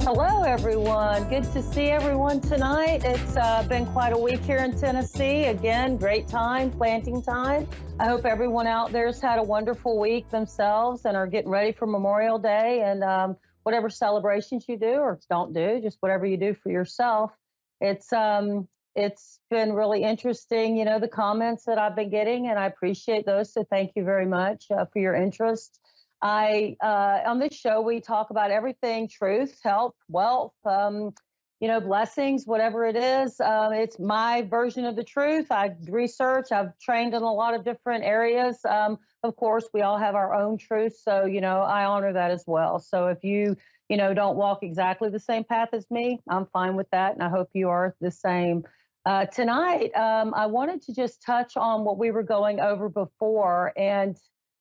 Hello, everyone. Good to see everyone tonight. It's been quite a week here in Tennessee. Again, great time, planting time. I hope everyone out there's had a wonderful week themselves and are getting ready for Memorial Day and whatever celebrations you do or don't do, just whatever you do for yourself. It's been really interesting, the comments that I've been getting, and I appreciate those. So thank you very much for your interest. I On this show we talk about everything: truth, health, wealth, blessings, whatever it is. It's my version of the truth. I've researched. I've trained in a lot of different areas. Of course, we all have our own truth, so I honor that as well. So if you don't walk exactly the same path as me, I'm fine with that, and I hope you are the same. Tonight, I wanted to just touch on what we were going over before and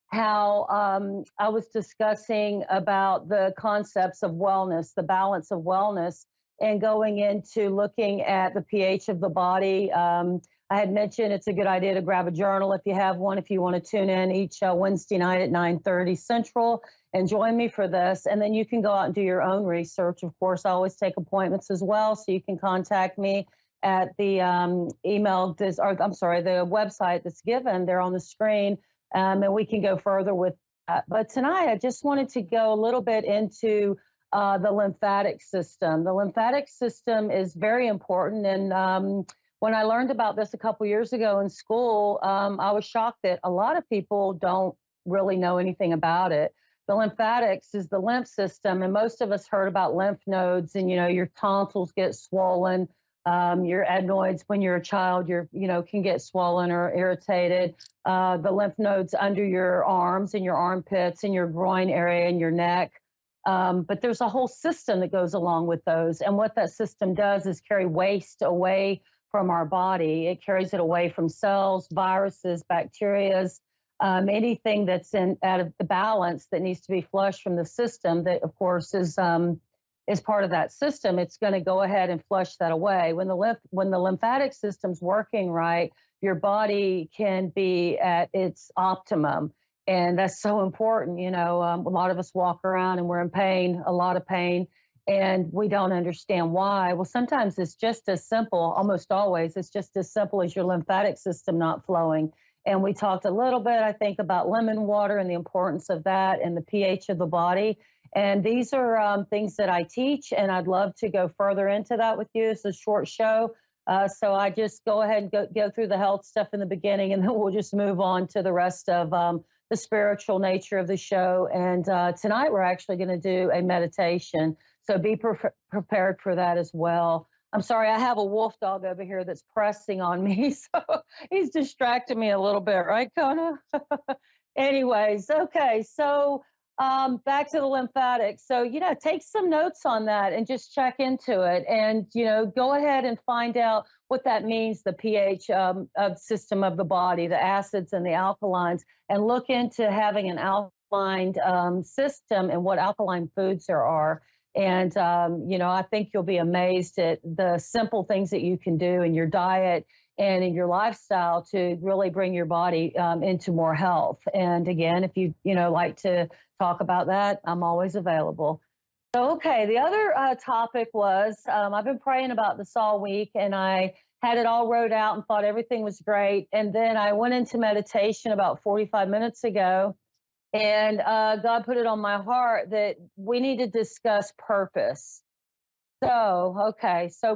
how I was discussing about the concepts of wellness, the balance of wellness, and going into looking at the pH of the body. I had mentioned it's a good idea to grab a journal if you have one, if you want to tune in each Wednesday night at 9:30 Central and join me for this. And then you can go out and do your own research. Of course, I always take appointments as well, so you can contact me at the the website that's given there on the screen, and we can go further with that. But tonight, I just wanted to go a little bit into the lymphatic system. The lymphatic system is very important, and when I learned about this a couple years ago in school, I was shocked that a lot of people don't really know anything about it. The lymphatics is the lymph system, and most of us heard about lymph nodes, and your tonsils get swollen. Your adenoids, when you're a child, can get swollen or irritated. The lymph nodes under your arms and your armpits and your groin area and your neck. But there's a whole system that goes along with those. And what that system does is carry waste away from our body. It carries it away from cells, viruses, bacteria, anything that's out of the balance that needs to be flushed from the system. That, of course, is part of that system. It's going to go ahead and flush that away. When the lymphatic system's working right, your body can be at its optimum. And that's so important. A lot of us walk around and we're in pain, a lot of pain, and we don't understand why. Well, sometimes it's just as simple, almost always, it's just as simple as your lymphatic system not flowing. And we talked a little bit, I think, about lemon water and the importance of that and the pH of the body. And these are things that I teach, and I'd love to go further into that with you. It's a short show. So I just go ahead and go through the health stuff in the beginning, and then we'll just move on to the rest of the spiritual nature of the show. And tonight we're actually going to do a meditation. So be prepared for that as well. I'm sorry, I have a wolf dog over here that's pressing on me, so he's distracted me a little bit, right, Kona? Anyways, okay, so back to the lymphatics. So, take some notes on that and just check into it, and, go ahead and find out what that means, the pH of system of the body, the acids and the alkalines, and look into having an alkaline system and what alkaline foods there are. And, I think you'll be amazed at the simple things that you can do in your diet and in your lifestyle to really bring your body into more health. And again, if you, like to talk about that, I'm always available. So, okay, the other topic was I've been praying about this all week, and I had it all wrote out and thought everything was great. And then I went into meditation about 45 minutes ago. And God put it on my heart that we need to discuss purpose. So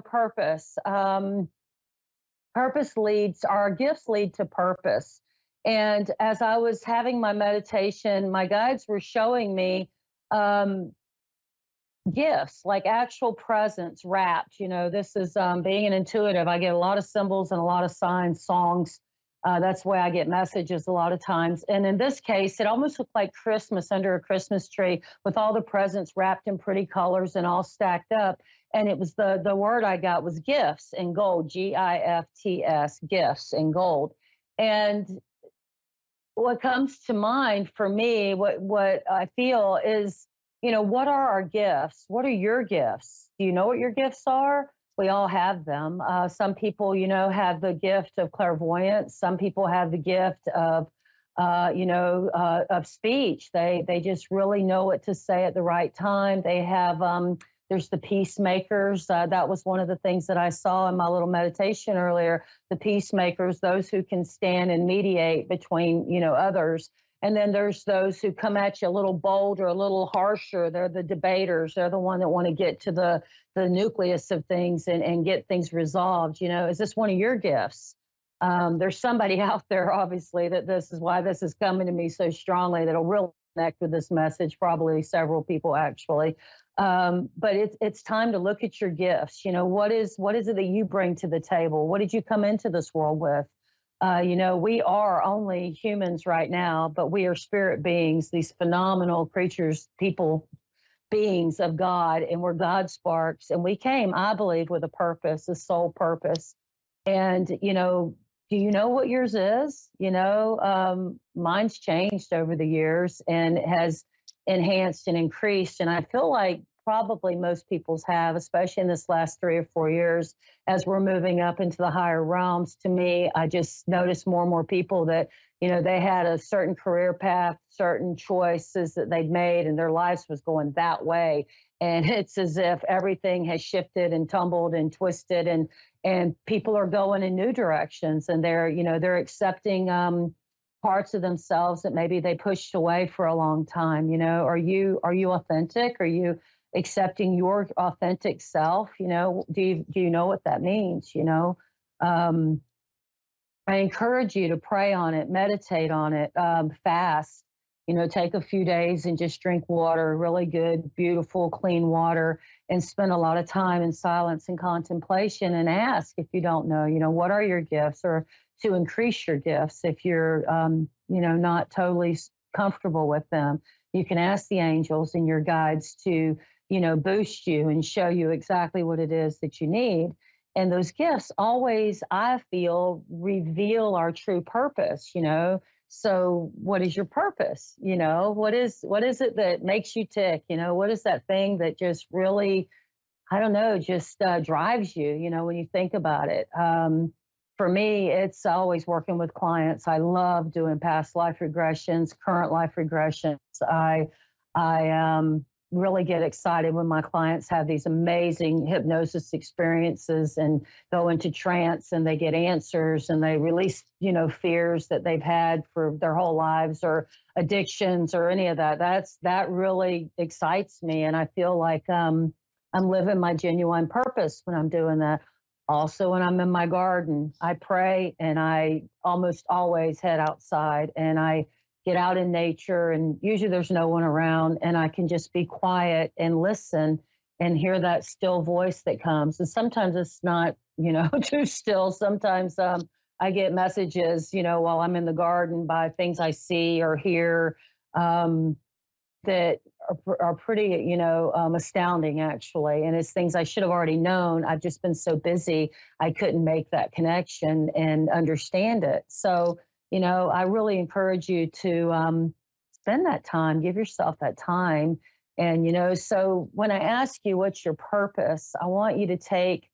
purpose. Our gifts lead to purpose. And as I was having my meditation, my guides were showing me gifts, like actual presents wrapped. This is being an intuitive. I get a lot of symbols and a lot of signs, songs. That's why I get messages a lot of times. And in this case, it almost looked like Christmas under a Christmas tree with all the presents wrapped in pretty colors and all stacked up. And it was the word I got was gifts in gold, GIFTS, gifts in gold. And what comes to mind for me, what I feel is, what are our gifts? What are your gifts? Do you know what your gifts are? We all have them. Some people, have the gift of clairvoyance. Some people have the gift of of speech. They just really know what to say at the right time. They have There's the peacemakers. That was one of the things that I saw in my little meditation earlier. The peacemakers, those who can stand and mediate between, others. And then there's those who come at you a little bolder, a little harsher. They're the debaters. They're the one that want to get to the nucleus of things and get things resolved. Is this one of your gifts? There's somebody out there, obviously, that this is why this is coming to me so strongly that'll really connect with this message, probably several people actually. But it's time to look at your gifts. What is it that you bring to the table? What did you come into this world with? We are only humans right now, but we are spirit beings, these phenomenal creatures, people, beings of God, and we're God sparks. And we came, I believe, with a purpose, a soul purpose. And, do you know what yours is? Mine's changed over the years and has enhanced and increased. And I feel like probably most people's have, especially in this last 3 or 4 years, as we're moving up into the higher realms. To me, I just noticed more and more people that, they had a certain career path, certain choices that they'd made, and their lives was going that way. And it's as if everything has shifted and tumbled and twisted, and people are going in new directions, and they're accepting parts of themselves that maybe they pushed away for a long time. Are you authentic? Are you accepting your authentic self? Do you know what that means? I encourage you to pray on it, meditate on it, fast. Take a few days and just drink water, really good, beautiful, clean water, and spend a lot of time in silence and contemplation, and ask, if you don't know, what are your gifts, or to increase your gifts if you're, not totally comfortable with them. You can ask the angels and your guides to, boost you and show you exactly what it is that you need. And those gifts always, I feel, reveal our true purpose. So what is your purpose? What is it that makes you tick? What is that thing that just really, I don't know, just drives you, when you think about it? For me, it's always working with clients. I love doing past life regressions, current life regressions. I really get excited when my clients have these amazing hypnosis experiences and go into trance, and they get answers, and they release, fears that they've had for their whole lives, or addictions, or any of that. That really excites me. And I feel like I'm living my genuine purpose when I'm doing that. Also, when I'm in my garden, I pray, and I almost always head outside, and I get out in nature, and usually there's no one around, and I can just be quiet and listen and hear that still voice that comes. And sometimes it's not, too still. Sometimes I get messages, while I'm in the garden, by things I see or hear, that are pretty, astounding, actually. And it's things I should have already known. I've just been so busy, I couldn't make that connection and understand it. So, I really encourage you to spend that time, give yourself that time. And, so when I ask you what's your purpose, I want you to take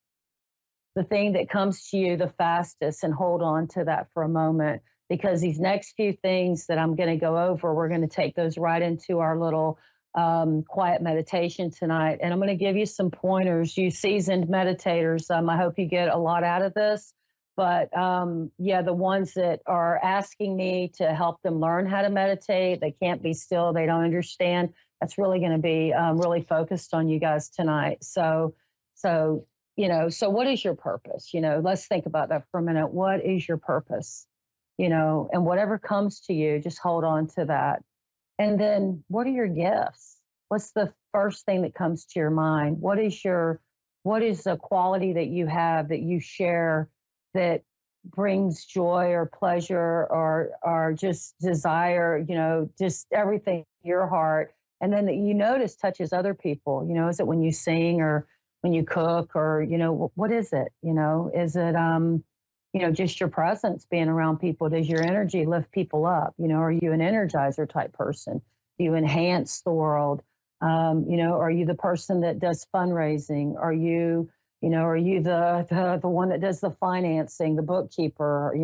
the thing that comes to you the fastest and hold on to that for a moment, because these next few things that I'm going to go over, we're going to take those right into our little quiet meditation tonight. And I'm going to give you some pointers, you seasoned meditators. I hope you get a lot out of this. But the ones that are asking me to help them learn how to meditate, they can't be still, they don't understand. That's really going to be really focused on you guys tonight. So what is your purpose? Let's think about that for a minute. What is your purpose? And whatever comes to you, just hold on to that. And then what are your gifts? What's the first thing that comes to your mind? What is the quality that you have, that you share, that brings joy or pleasure or just desire, just everything in your heart, and then that notice touches other people? Is it when you sing, or when you cook, or what is it? Is it just your presence, being around people? Does your energy lift people up? Are you an energizer type person? Do you enhance the world? Are you the person that does fundraising? Are you the one that does the financing, the bookkeeper?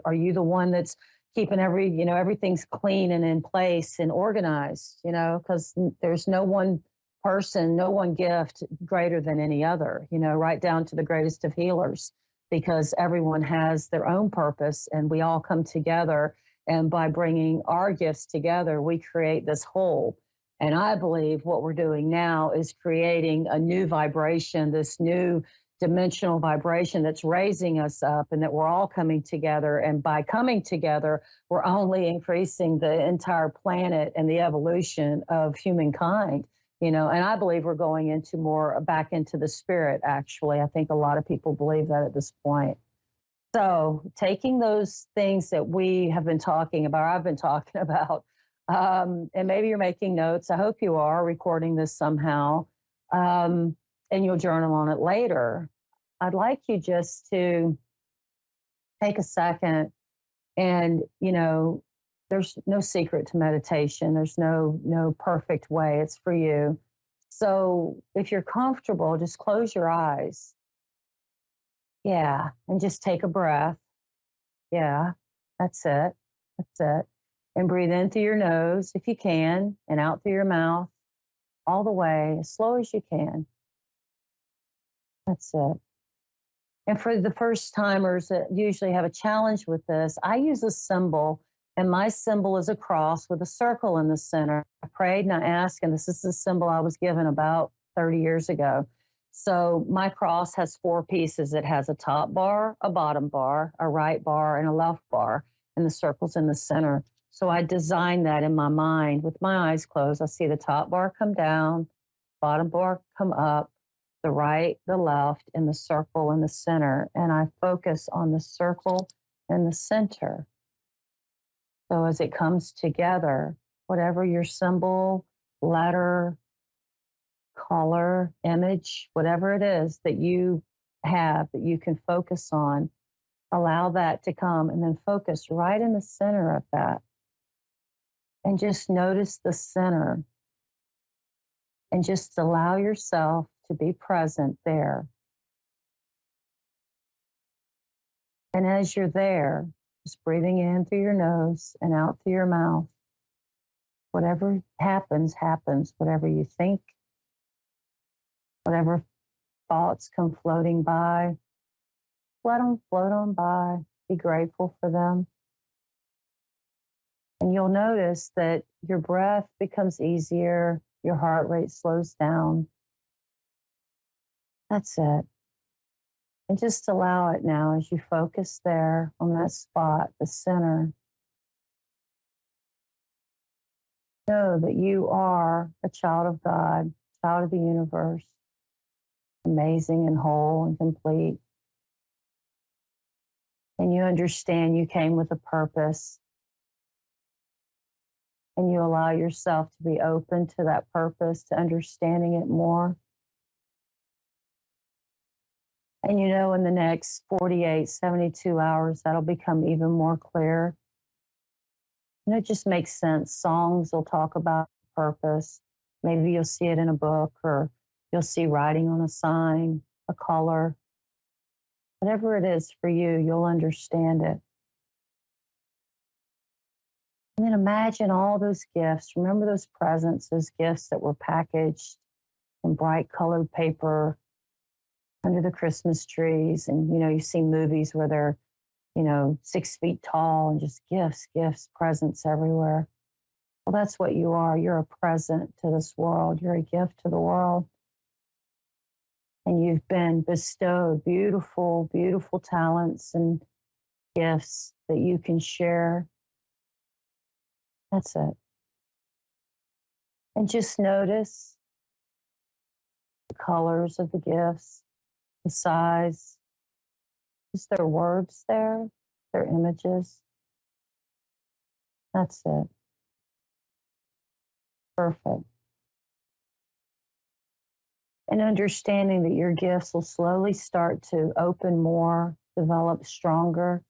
Are you the one that's keeping everything's clean and in place and organized? Because there's no one person, no one gift greater than any other, right down to the greatest of healers, because everyone has their own purpose and we all come together. And by bringing our gifts together, we create this whole. And I believe what we're doing now is creating a new vibration, this new dimensional vibration that's raising us up, and that we're all coming together. And by coming together, we're only increasing the entire planet and the evolution of humankind. And I believe we're going into more back into the spirit, actually. I think a lot of people believe that at this point. So taking those things that we have been talking about, I've been talking about, and maybe you're making notes. I hope you are recording this somehow, and you'll journal on it later. I'd like you just to take a second and, there's no secret to meditation. There's no perfect way. It's for you. So if you're comfortable, just close your eyes. Yeah. And just take a breath. Yeah. That's it. That's it. And breathe in through your nose if you can, and out through your mouth all the way, as slow as you can. That's it. And for the first timers that usually have a challenge with this, I use a symbol, and my symbol is a cross with a circle in the center. I prayed and I asked, and this is the symbol I was given about 30 years ago. So my cross has 4 pieces. It has a top bar, a bottom bar, a right bar, and a left bar, and the circle's in the center. So I designed that in my mind with my eyes closed. I see the top bar come down, bottom bar come up, the right, the left, and the circle in the center. And I focus on the circle in the center. So as it comes together, whatever your symbol, letter, color, image, whatever it is that you have that you can focus on, allow that to come and then focus right in the center of that. And just notice the center. And just allow yourself to be present there. And as you're there, just breathing in through your nose and out through your mouth. Whatever happens, happens. Whatever you think, whatever thoughts come floating by, let them float on by. Be grateful for them. And you'll notice that your breath becomes easier, your heart rate slows down. That's it. And just allow it now as you focus there on that spot, the center. Know that you are a child of God, child of the universe, amazing and whole and complete. And you understand you came with a purpose. And you allow yourself to be open to that purpose, to understanding it more. And in the next 48, 72 hours, that'll become even more clear. And it just makes sense. Songs will talk about purpose. Maybe you'll see it in a book, or you'll see writing on a sign, a color. Whatever it is for you, you'll understand it. And then imagine all those gifts. Remember those presents, those gifts that were packaged in bright colored paper under the Christmas trees. And, you see movies where they're, 6 feet tall and just gifts, presents everywhere. Well, that's what you are. You're a present to this world. You're a gift to the world. And you've been bestowed beautiful, beautiful talents and gifts that you can share. That's it. And just notice the colors of the gifts, the size, just their words there, their images. That's it. Perfect. And understanding that your gifts will slowly start to open more, develop stronger.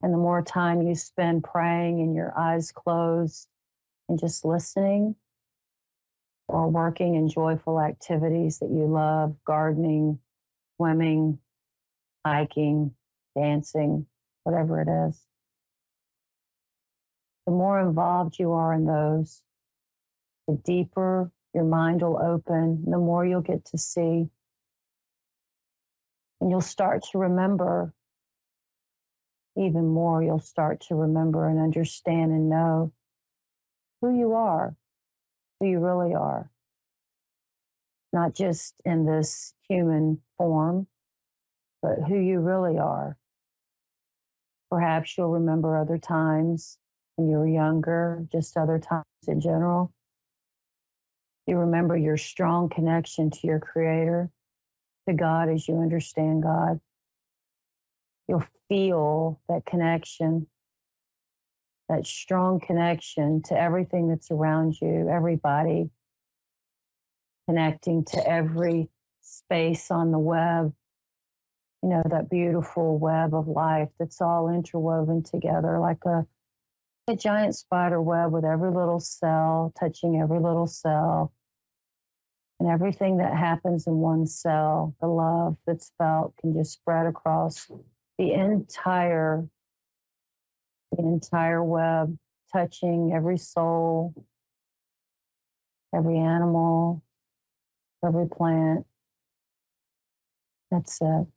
And the more time you spend praying and your eyes closed and just listening, or working in joyful activities that you love, gardening, swimming, hiking, dancing, whatever it is. The more involved you are in those, the deeper your mind will open, the more you'll get to see. And you'll start to remember even more. You'll start to remember and understand and know who you are, who you really are, not just in this human form, but who you really are. Perhaps you'll remember other times when you were younger, just other times in general. You remember your strong connection to your Creator, to God as you understand God. You'll feel that connection, that strong connection to everything that's around you, everybody, connecting to every space on the web, that beautiful web of life that's all interwoven together like a giant spider web with every little cell touching every little cell. And everything that happens in one cell, the love that's felt can just spread across the entire web, touching every soul, every animal, every plant. That's it.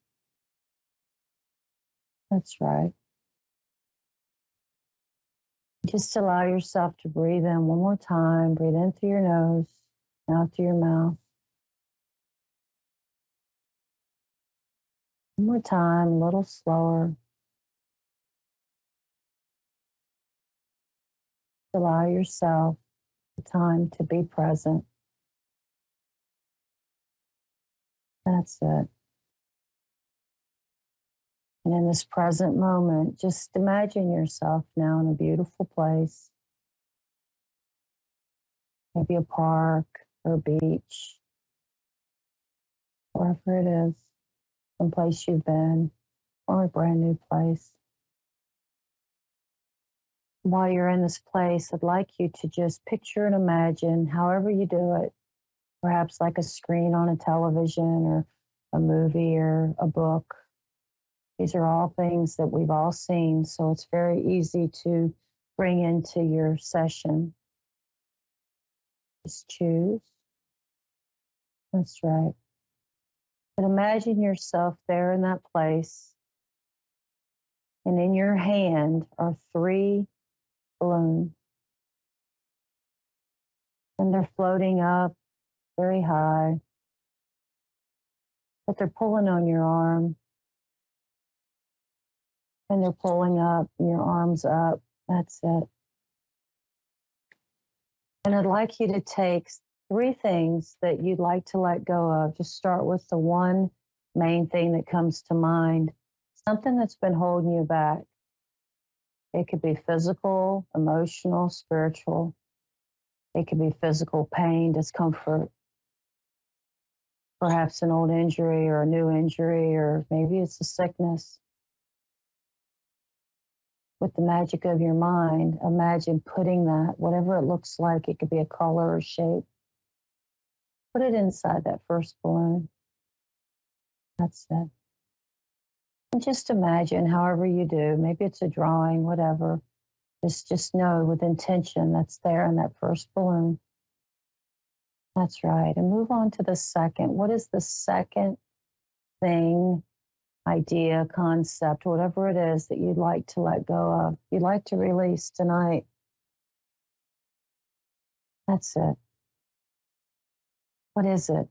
That's right. Just allow yourself to breathe in one more time. Breathe in through your nose, out through your mouth. One more time, a little slower. Allow yourself the time to be present. That's it. And in this present moment, just imagine yourself now in a beautiful place. Maybe a park or a beach, wherever it is, someplace you've been, or a brand new place. While you're in this place, I'd like you to just picture and imagine, however you do it, perhaps like a screen on a television or a movie or a book. These are all things that we've all seen, so it's very easy to bring into your session. Just choose. That's right. But imagine yourself there in that place, and in your hand are 3 balloons, and they're floating up very high, but they're pulling on your arm, and they're pulling up, and your arm's up. That's it. And I'd like you to take 3 things that you'd like to let go of. Just start with the one main thing that comes to mind, something that's been holding you back. It could be physical, emotional, spiritual. It could be physical pain, discomfort, perhaps an old injury or a new injury, or maybe it's a sickness. With the magic of your mind, imagine putting that, whatever it looks like, it could be a color or shape, put it inside that first balloon. That's it. And just imagine, however you do, maybe it's a drawing, whatever, just know with intention that's there in that first balloon. That's right. And move on to the second. What is the second thing, idea, concept, whatever it is that you'd like to let go of, you'd like to release tonight? That's it. What is it?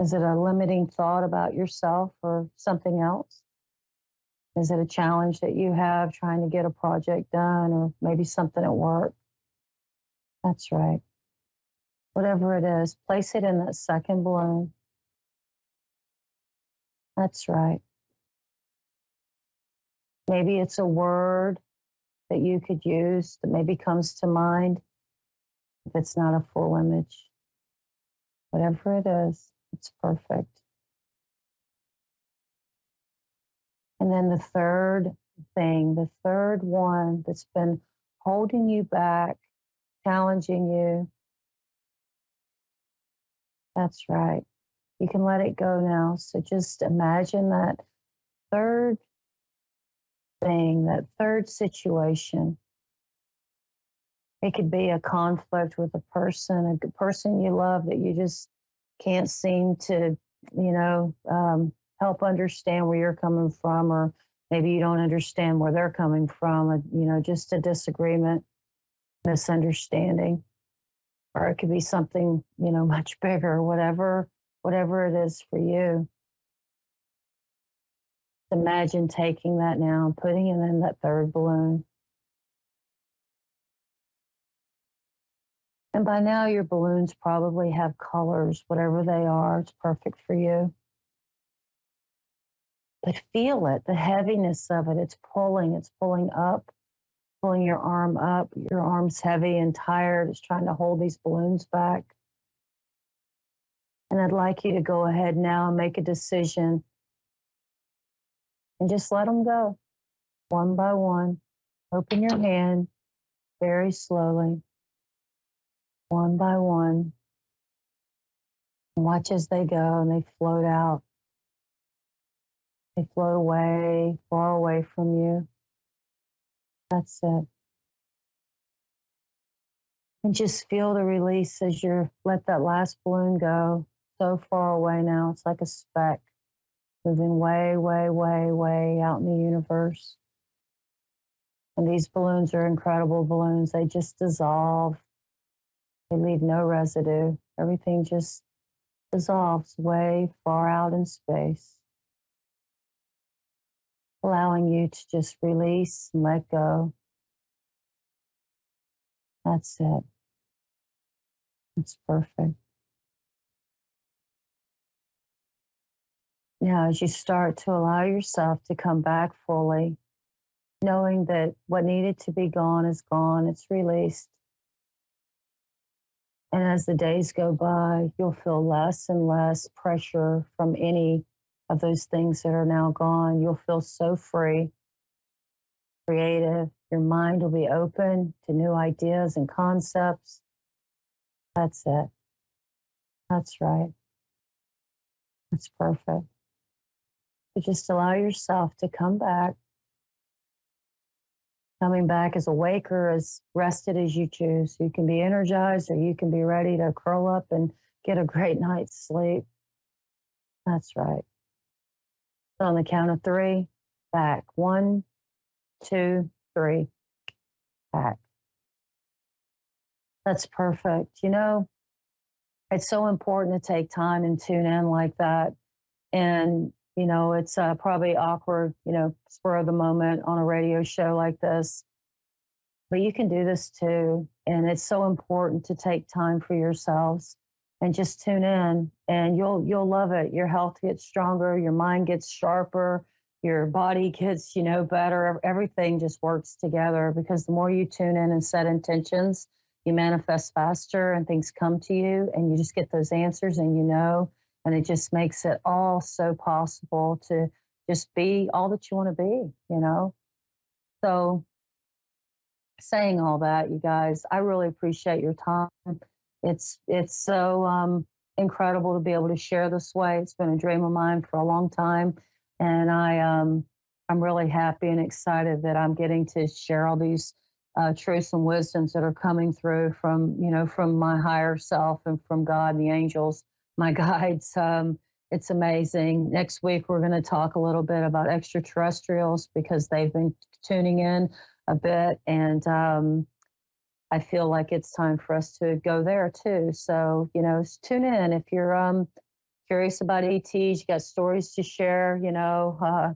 Is it a limiting thought about yourself or something else? Is it a challenge that you have trying to get a project done, or maybe something at work? That's right. Whatever it is, place it in that second balloon. That's right. Maybe it's a word that you could use that maybe comes to mind if it's not a full image. Whatever it is, it's perfect. And then the third thing, the third one that's been holding you back, challenging you. That's right. You can let it go now. So just imagine that third thing, that third situation It could be a conflict with a person you love that you just can't seem to, help understand where you're coming from, or maybe you don't understand where they're coming from. Just a disagreement, misunderstanding, or it could be something, much bigger, whatever it is for you. Imagine taking that now and putting it in that third balloon. And by now, your balloons probably have colors, whatever they are, it's perfect for you. But feel it, the heaviness of it. It's pulling up, pulling your arm up. Your arm's heavy and tired. It's trying to hold these balloons back. And I'd like you to go ahead now and make a decision and just let them go one by one. Open your hand very slowly, one by one. And watch as they go and they float out. They float away, far away from you. That's it. And just feel the release as you let that last balloon go. So far away now, it's like a speck moving way, way, way, way out in the universe. And these balloons are incredible balloons. They just dissolve. They leave no residue. Everything just dissolves way far out in space, allowing you to just release and let go. That's it. It's perfect. Now, as you start to allow yourself to come back fully, knowing that what needed to be gone is gone, it's released. And as the days go by, you'll feel less and less pressure from any of those things that are now gone. You'll feel so free, creative. Your mind will be open to new ideas and concepts. That's it. That's right. That's perfect. So just allow yourself to come back, coming back as awake or as rested as you choose. You can be energized or you can be ready to curl up and get a great night's sleep. That's right. So on the count of three, back. 1, 2, 3, back. That's perfect. It's so important to take time and tune in like that. And, it's probably awkward, spur of the moment on a radio show like this. But you can do this too. And it's so important to take time for yourselves and just tune in, and you'll love it. Your health gets stronger, your mind gets sharper, your body gets, better. Everything just works together because the more you tune in and set intentions, you manifest faster and things come to you and you just get those answers and it just makes it all so possible to just be all that you want to be. So saying all that, you guys, I really appreciate your time. It's so incredible to be able to share this way. It's been a dream of mine for a long time, and I'm really happy and excited that I'm getting to share all these truths and wisdoms that are coming through from my higher self and from God and the angels, my guides. It's amazing. Next week we're going to talk a little bit about extraterrestrials because they've been tuning in a bit, and I feel like it's time for us to go there too. So, tune in. If you're curious about ETs, you got stories to share,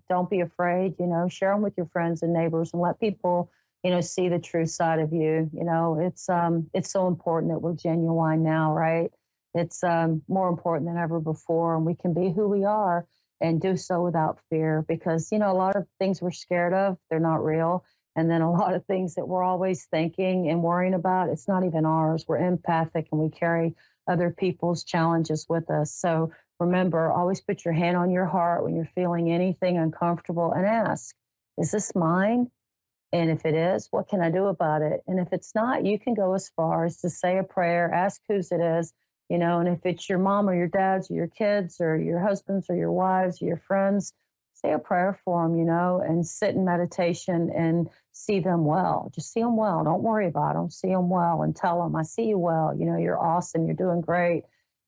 don't be afraid, share them with your friends and neighbors and let people, see the true side of you. It's so important that we're genuine now, right? It's more important than ever before, and we can be who we are and do so without fear because, a lot of things we're scared of, they're not real. And then a lot of things that we're always thinking and worrying about, it's not even ours. We're empathic and we carry other people's challenges with us. So remember, always put your hand on your heart when you're feeling anything uncomfortable and ask, is this mine? And if it is, what can I do about it? And if it's not, you can go as far as to say a prayer, ask whose it is, and if it's your mom or your dad's or your kids or your husbands or your wives or your friends, say a prayer for them, and sit in meditation and see them well. Just see them well. Don't worry about them. See them well and tell them, I see you well. You're awesome. You're doing great.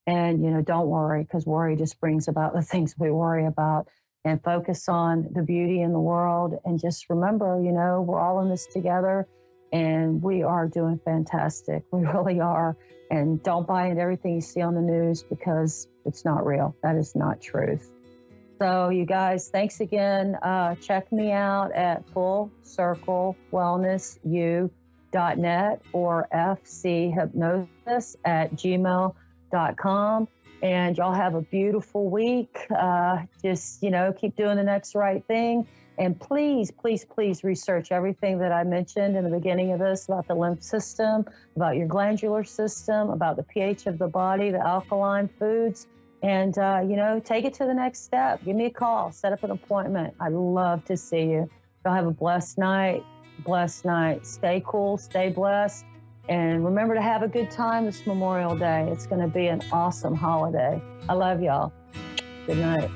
And, don't worry, because worry just brings about the things we worry about, and focus on the beauty in the world. And just remember, we're all in this together, and we are doing fantastic. We really are. And don't buy into everything you see on the news, because it's not real. That is not truth. So you guys, thanks again. Check me out at fullcirclewellnessu.net or fchypnosis@gmail.com. And y'all have a beautiful week. Just, keep doing the next right thing. And please, please, please research everything that I mentioned in the beginning of this about the lymph system, about your glandular system, about the pH of the body, the alkaline foods, and, take it to the next step. Give me a call, set up an appointment. I'd love to see you. Y'all have a blessed night. Blessed night. Stay cool, stay blessed. And remember to have a good time this Memorial Day. It's going to be an awesome holiday. I love y'all. Good night.